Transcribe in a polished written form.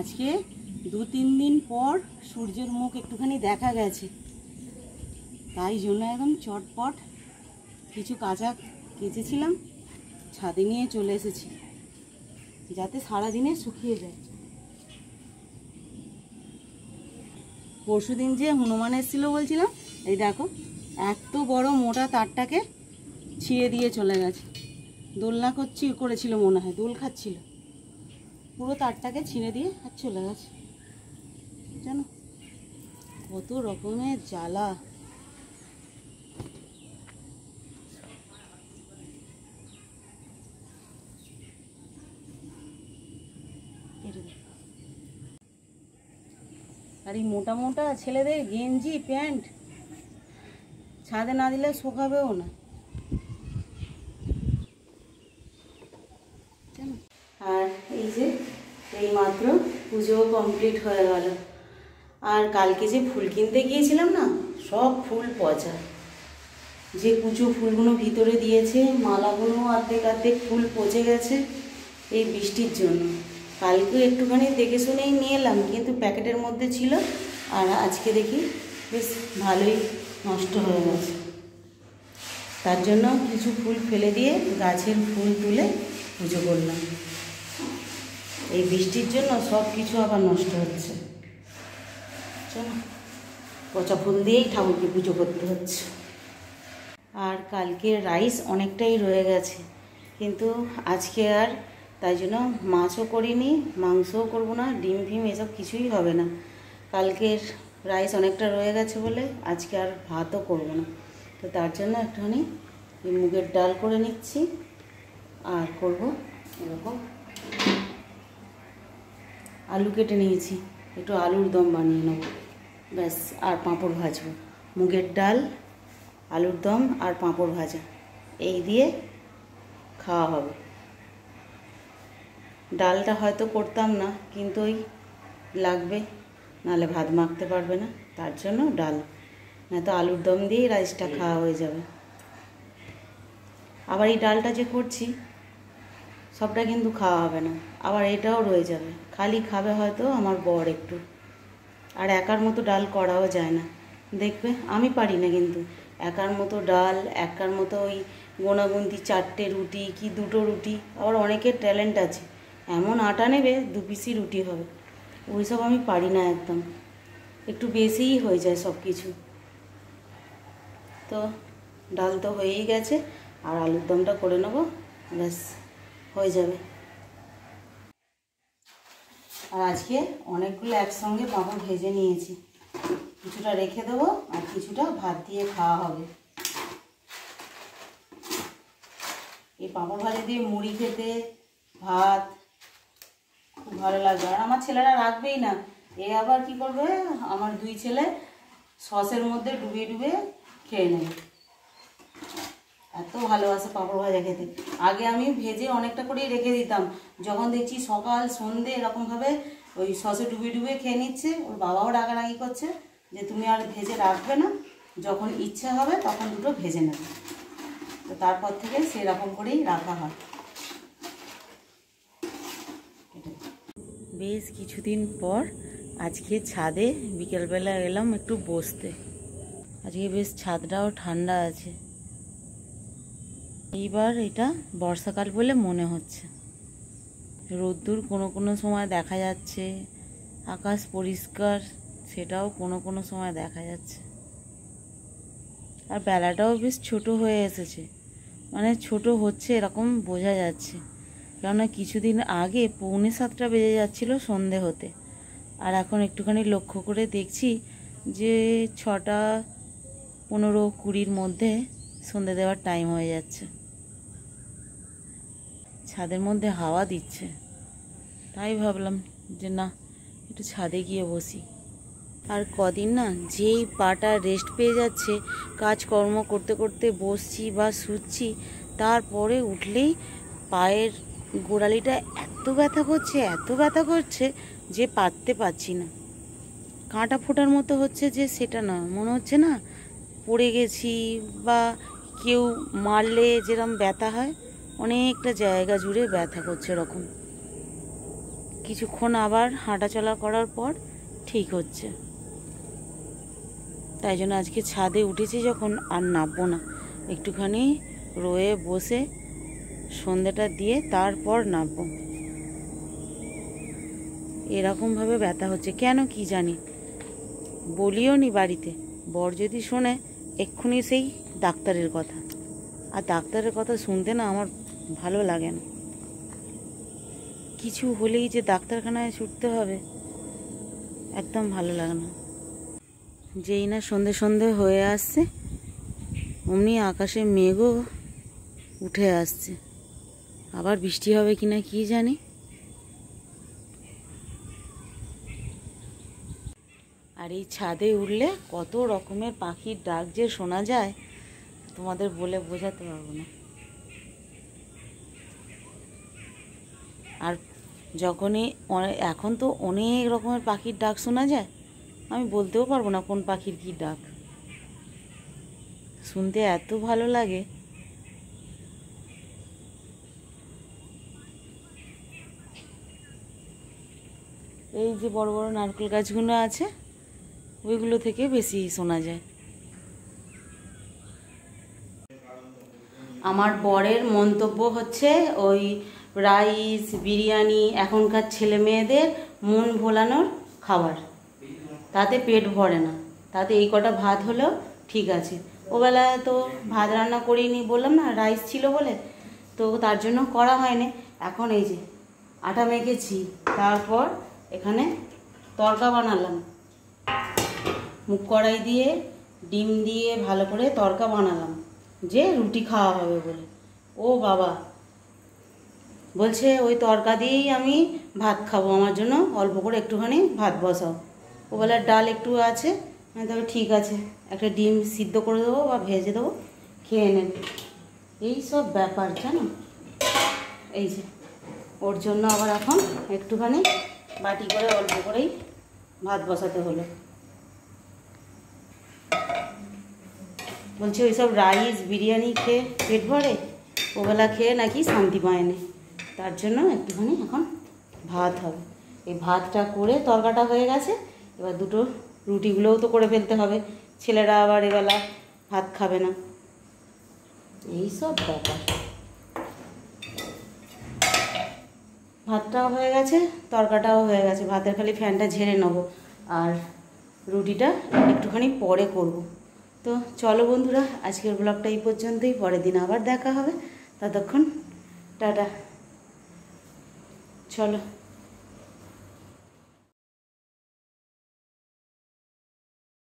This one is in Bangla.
আজকে 2-3 দিন পর সূর্যের মুখ একটুখানি দেখা গেছে, তাই জন্য একদম চটপট কিছু কাঁচা কেচেছিলাম, ছাদে নিয়ে চলে এসেছি যাতে সারাদিনে শুকিয়ে যায়। পরশুদিন যে হনুমান এসেছিল বলছিলাম, এই দেখো এত বড় মোটা তারটাকে ছিঁড়ে দিয়ে চলে গেছে। দোলনা করেছিল মনে হয়, দোল খাচ্ছিল, পুরো তারটাকে ছিঁড়ে দিয়ে আর চলে গেছে। জানো কত রকমের জ্বালা। আর এই মোটা মোটা ছেলেদের গেঞ্জি প্যান্ট ছাদে না দিলে শুকাবেও না। আর এই যে এই মাত্র পুজো কমপ্লিট হয়ে গেল। আর কালকে যে ফুল কিনতে গিয়েছিলাম না, সব ফুল পচা। যে কুচো ফুলগুলো ভিতরে দিয়েছে, মালাগুলো অর্ধেক ফুল পচে গেছে এই বৃষ্টির জন্য। কালকে একটুখানি দেখে শুনেই নিয়ে এলাম, কিন্তু প্যাকেটের মধ্যে ছিল। আর আজকে দেখি বেশ ভালোই নষ্ট হয়ে গেছে। তার জন্য কিছু ফুল ফেলে দিয়ে গাছের ফুল তুলে পুজো করলাম। এই বৃষ্টির জন্য সব কিছু আবার নষ্ট হচ্ছে। চলো, পচা ফুল দিয়েই ঠাকুরকে পুজো করতে হচ্ছে। আর কালকে রাইস অনেকটাই রয়ে গেছে, কিন্তু আজকে আর তাই জন্য মাছও করিনি, মাংসও করবো না, ডিম ফিম এসব কিছুই হবে না। কালকের রাইস অনেকটা রয়ে গেছে বলে আজকে আর ভাতও করবো না। তো তার জন্য একটুখানি মুগের ডাল করে নিচ্ছি, আর করব এরকম আলু কেটে নিয়েছি, একটু আলুর দম বানিয়ে নেব ব্যাস। আর পাঁপড় ভাজবো, মুগের ডাল, আলুর দম আর পাঁপড় ভাজা, এই দিয়ে খাওয়া হবে। ডালটা হয়তো করতাম না, কিন্তু ওই লাগবে, নাহলে ভাত মাখতে পারবে না, তার জন্য ডাল। নয়তো আলুর দম দিয়েই রাইসটা খাওয়া হয়ে যাবে। আবার এই ডালটা যে করছি সবটা কিন্তু খাওয়া হবে না, আবার এটাও রয়ে যাবে, খালি খাবে হয়তো আমার বর একটু। আর একার মতো ডাল করাও যায় না, দেখবে আমি পারি না কিন্তু একার মতো ডাল, একার মতো ওই গোনাগুন্তি 4টে রুটি কি 2টো রুটি। আবার অনেকের ট্যালেন্ট আছে, এমন আটা নেবে 2 পিসই রুটি হবে, ওইসব আমি পারি না একদম, একটু বেশিই হয়ে যায় সব কিছু। তো ডাল তো হয়েই গেছে, আর আলুর দমটা করে নেবো, ব্যাস হয়ে যাবে। আর আজকে অনেকগুলো একসঙ্গে পাঁপড় ভেজে নিয়েছি, কিছুটা রেখে দেবো আর কিছুটা ভাত দিয়ে খাওয়া হবে। এই পাঁপড় ভাজা দিয়ে মুড়ি খেতে, ভাত খুব ভালো লাগবে। আর আমার ছেলেরা রাখবেই না, এ আবার কি করবে, আমার 2 ছেলে সসের মধ্যে ডুবিয়ে ডুবিয়ে খেয়ে নেবে, এত ভালোবাসে পাঁপড় ভাজা খেতে। আগে আমি ভেজে অনেকটা করেই রেখে দিতাম, যখন দেখছি সকাল সন্ধে এরকমভাবে ওই সসে ডুবিয়ে ডুবিয়ে খেয়ে নিচ্ছে, ওর বাবাও রাগারাগি করছে যে তুমি আর ভেজে রাখবে না, যখন ইচ্ছে হবে তখন দুটো ভেজে নেবে। তো তারপর থেকে সেরকম করেই রাখা হয়। বেশ কিছুদিন পর আজকে ছাদে বিকেলবেলা এলাম একটু বসতে। আজকে বেশ ছাদটাও ঠান্ডা আছে, এইবার এটা বর্ষাকাল বলে মনে হচ্ছে। রোদ্দুর কোনো কোনো সময় দেখা যাচ্ছে, আকাশ পরিষ্কার সেটাও কোনো কোনো সময় দেখা যাচ্ছে। আর বেলাটাও বেশ ছোট হয়ে এসেছে, মানে ছোট হচ্ছে এরকম বোঝা যাচ্ছে, কেননা কিছুদিন আগে 6:45 বেজে যাচ্ছিল সন্ধে হতে, আর এখন একটুখানি লক্ষ্য করে দেখছি যে 6টা 15-20 মধ্যে সন্ধে দেওয়ার টাইম হয়ে যাচ্ছে। ছাদের মধ্যে হাওয়া দিচ্ছে, তাই ভাবলাম যে না একটু ছাদে গিয়ে বসি। আর কদিন না যেই পাটা রেস্ট পেয়ে যাচ্ছে, কাজকর্ম করতে করতে বসছি বা শুচ্ছি, তারপরে উঠলেই পায়ের গোড়ালিটা এত ব্যথা করছে যে পারতে পারছি না। কাঁটা ফোটার মতো হচ্ছে যে সেটা না, মনে হচ্ছে না পড়ে গেছি, বা কেউ মারলে যেরকম ব্যথা হয় অনেকটা জায়গা জুড়ে ব্যথা করছে এরকম। কিছুক্ষণ আবার হাঁটাচলা করার পর ঠিক হচ্ছে। তাই জন্য আজকে ছাদে উঠেছি যখন আর নামবো না, একটুখানি রয়ে বসে সন্ধ্যাটা দিয়ে তারপর নামবো। এরকমভাবে ব্যথা হচ্ছে কেন কি জানি, বলিও নি বাড়িতে। বর যদি শোনে এক্ষুনি সেই ডাক্তারের কথা, আর ডাক্তারের কথা শুনতে না আমার ভালো লাগে না। কিছু হলেই যে ডাক্তারখানায় ছুটতে হবে, একদম ভালো লাগে না। যেই না সন্ধে সন্ধে হয়ে আসছে অমনি আকাশে মেঘও উঠে আসছে, আবার বৃষ্টি হবে কিনা কি জানি। আর এই ছাদে উঠলে কত রকমের পাখির ডাক যে শোনা যায় তোমাদের বলে বোঝাতে পারবো না। আর যখনই এখন তো অনেক রকমের পাখির ডাক শোনা যায়, আমি বলতেও পারবো না কোন পাখির কি ডাক, শুনতে এত ভালো লাগে। এই যে বড় বড় নারকেল গাছগুলো আছে ওইগুলো থেকে বেশি শোনা যায়। আমার বরের মন্তব্য হচ্ছে ওই রাইস বিরিয়ানি এখনকার ছেলে মেয়েদের মন ভোলানোর খাবার, তাতে পেট ভরে না, তাতে এই কটা ভাত হলেও ঠিক আছে। ওবেলা তো ভাত রান্না করিনি, বললাম না রাইস ছিল বলে, তো তার জন্য করা হয়নি। এখন এই যে আটা মেখেছি, তারপর এখানে তড়কা বানালাম, মুগ কড়াই দিয়ে ডিম দিয়ে ভালো করে তড়কা বানালাম, যে রুটি খাওয়া হবে বলে। ও বাবা বলছে ওই তড়কা দিয়েই আমি ভাত খাবো, আমার জন্য অল্প করে একটুখানি ভাত বসাও। ওবেলার ডাল একটু আছে, তবে ঠিক আছে একটা ডিম সিদ্ধ করে দেবো বা ভেজে দেবো, খেয়ে নেবে। এই সব ব্যাপার জানো। এই যে ওর জন্য আবার এখন একটুখানি বাটি করে অল্প করেই ভাত বসাতে হলো। বলছে ওইসব রাইস বিরিয়ানি খেয়ে পেট ভরে, ওবেলা খেয়ে নাকি শান্তি পায়নি, তার জন্য একটুখানি এখন ভাত হবে। এই ভাতটা করে তরকাটা হয়ে গেছে, এবার দুটো রুটিগুলোও তো করে ফেলতে হবে, ছেলেরা আবার এবেলা ভাত খাবে না। এই সব ব্যাপার। ভাতটাও হয়ে গেছে, তরকাটাও হয়ে গেছে, ভাতের খালি ফ্যানটা ঝেড়ে নেবো, আর রুটিটা একটুখানি পরে করব। তো চলো বন্ধুরা, আজকের ব্লগটা এই পর্যন্তই, পরের দিন আবার দেখা হবে, ততক্ষণ টাটা। চলো।